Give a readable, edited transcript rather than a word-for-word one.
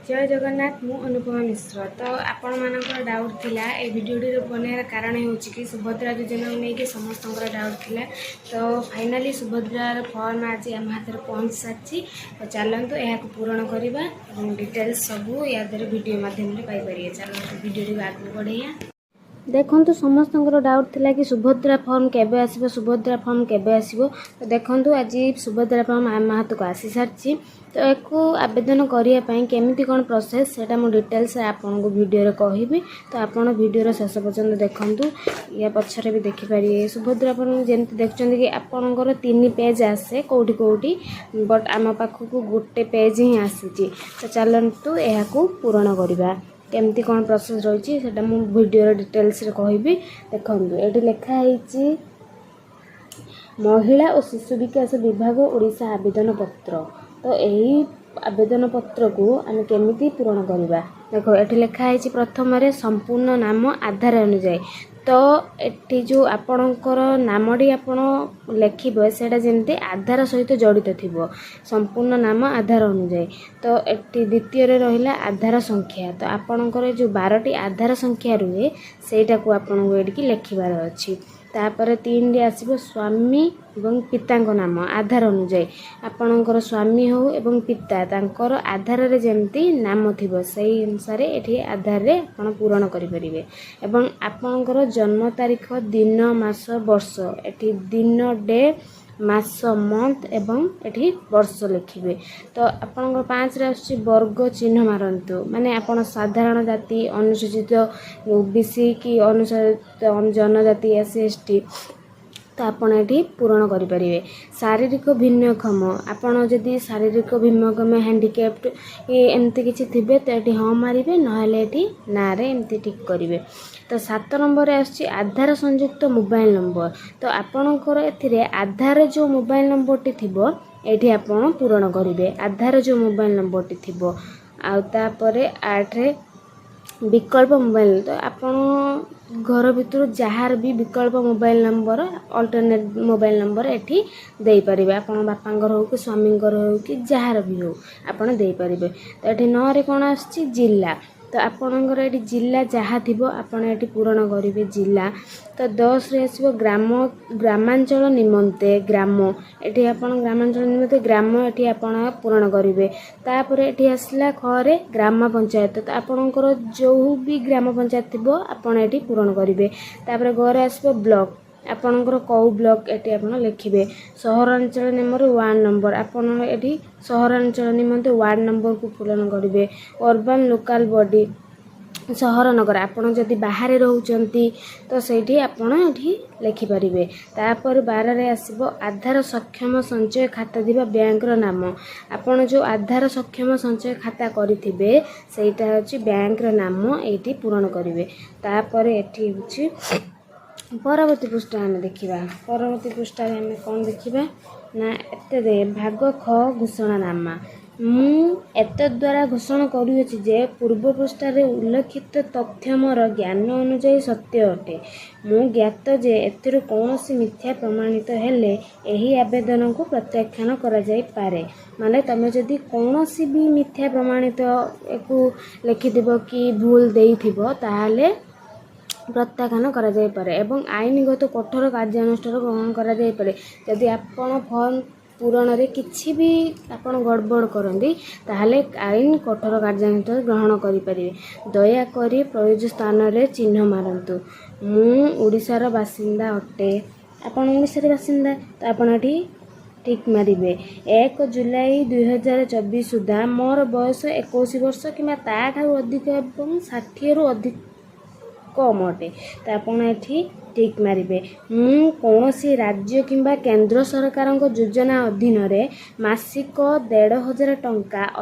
जय जगन्नाथ मु अनुपमा मिश्र। तो आपण मानकर डाउट थिला ए वीडियोटी बनार कारण होची कि सुभद्रा योजना को लेकिन समस्त डाउट थिला। तो फाइनाली सुभद्रार फॉर्म आज आम हाथ में पहुँच सारी। तो चलतु यह पूरण करवा डिटेल्स सबू या वीडियो माध्यम पाइपर। चलते वीडियो आगे बढ़ाइया। देखो समस्त डाउट थिला कि सुभद्रा फॉर्म केबे आसीबो सुभद्रा फॉर्म केबे आसीबो। तो देखो आज सुभद्रा फॉर्म आम हाथ को आसी सारी। तो एक आवेदन करने केमिति कौन प्रोसेस सेटा मु डिटेल्स आपन को वीडियो रे कहबी। तो आपन वीडियो शेष पर्यंत देखंतु या पछरे भी देखि पारिए। सुभद्रा फॉर्म जेमति देखचंदी कि आपनकर 3 पेज आसे कोठी कोठी, बट आम पाखक गोटे पेज ही आसीची। तो चलंतु एहा को पूर्ण करबा। केमती कौन प्रोसेस रही है मु वीडियो डिटेल्स रे कहबी। देखंतु एठी लिखा है महिला और शिशु विकास विभाग ओडिशा आवेदन पत्र। तो यही आवेदन पत्र को आम केमिति पूरण करवा। देखो एठी लिखा है प्रथम रे संपूर्ण नाम आधार अनुसार। तो एठी जो आपणकर नामटी आपण लिखिबे सेटा जेमते आधार सहित जड़ित थिबो, संपूर्ण नाम आधार अनुसार। तो एठी द्वितीय रे रहिला आधार संख्या। तो आपणकर जो 12टी आधार संख्या रुहे सेटा को आपण को एठी लिखिबार अछि। तापर 3 रे आसीबो स्वामी एवं पिता नाम आधार अनुसार। आपणकर स्वामी हो एवं पिता तांकर आधार रे जेमती नाम थिबो सेही अनुसार एठी आधार रे आपण पूरण करि परिबे। एवं आपणकर जन्म तारीख दिन मास वर्ष एठी दिन डे मास मंथ एवं एठी वर्ष लिखिबे। तो आपणकर 5 रे आछि वर्ग चिन्ह मारंतु, माने आपण साधारण जाति अनुसूचित ओबीसी की अनुसूचित जनजाति एससी तो आपण एठी पूरण करि परिबे। शारीरिक भिन्नक्षम आपण जदि शारीरिक भिन्नक्षम हैंडिकैप्ड एमती किछि थिबे तो एठी हाँ मारिबे, नहले एठी ना रे एमती टिक करिवे। तो 7 नंबर आछि आधार संयुक्त मोबाइल नंबर। तो आपणकर एथिरे आधार जो मोबाइल नंबर टी थिबो एठी आपण पूरण करिवे। आधार जो मोबाइल नंबर टी थिबो आ तापरे 8 रे विकल्प मोबाइल। तो आपण घर भितर जहार भी विकल्प mobile number alternate mobile number एठी देई परिबे। आपण बापांगर हो कि स्वामींगर हो कि जहार भी हो आपण देई परिबे। तो एठी 9 रे कोन आछि जिल्ला। तो आपणकर एठी जिल्ला जहाँ थिबो आपण एठी पूरण करिवे जिल्ला। तो 10 रे आसीबो ग्रामांचल निमंते ग्राम। एठी आपण ग्रामांचल निमंते ग्राम एठी आपण पूरण करिवे। तापर एठी आसला खरे ग्राम पंचायत। तो आपणकर जो भी ग्राम पंचायत थिबो आपण एठी पूरण करिवे। तापर घरे आसीबो ब्लॉक, आपणकर कौ ब्लॉक एठी आपण लिखिबे। सहरांचल नंबर वार्ड नंबर आपण एठी सहरांचल निमंते वार्ड नंबर को पूरण करिवे। अर्बन लोकल बॉडी सहर नगर आपण जदि बाहर रहउचंती तो सेठी आपण एठी लिखि परिबे। तापर 12 रे आसीबो आधार सक्षम संचय खाता दिबा बैंक रो नाम। आपण जो आधार सक्षम संचय खाता करिथिबे सेटा होची बैंक रो नाम एठी पूरण करिवे। तापर एठी होची परवर्ती पृष्ठ आम देखा। परवर्ती पृष्ठ आम कौन देखा ना एत दे भाग ख घोषणा नामा। मु एत द्वारा घोषणा करुछि जे पूर्व पृष्ठ रे उल्लेखित तथ्य मोर ज्ञान अनुसार सत्य अटे। मु ज्ञात जे एतिर कौनसी मिथ्या प्रमाणित हेले एही आवेदन को प्रत्याख्यान करा जाई पारे। माने तमे जदि कौनसी भी मिथ्या प्रमाणित एको लिखिदिबो कि भूल देइथिबो ताहाले प्रत्याख्यान करा जाई पारे एवं आईनगत कठोर कार्यानुष्ठान ग्रहण करा जाई पारे। यदि आपण फॉर्म पूरण रे किछि भी आपण गड़बड़ करंदी ताहाले आईन कठोर कार्यानुष्ठान ग्रहण करि परिबे। दया करी प्रयोज्य स्थान रे चिन्ह मारंतु। मु ओडिसा रा बासिंदा अटे। आपण ओडिसा रे बासिंदा तो आपण एठी टिक मारिबे। 1 जुलाई 2024 सुधा मोर बयस 21 वर्ष किंबा ताठारु अधिक एवं 60 रु अधिक कम अटे। तो आपण एठी टिक मारिबे। मु कौनसी राज्य किंबा केंद्र सरकार योजना अधीन रे मासिक 1500 टंका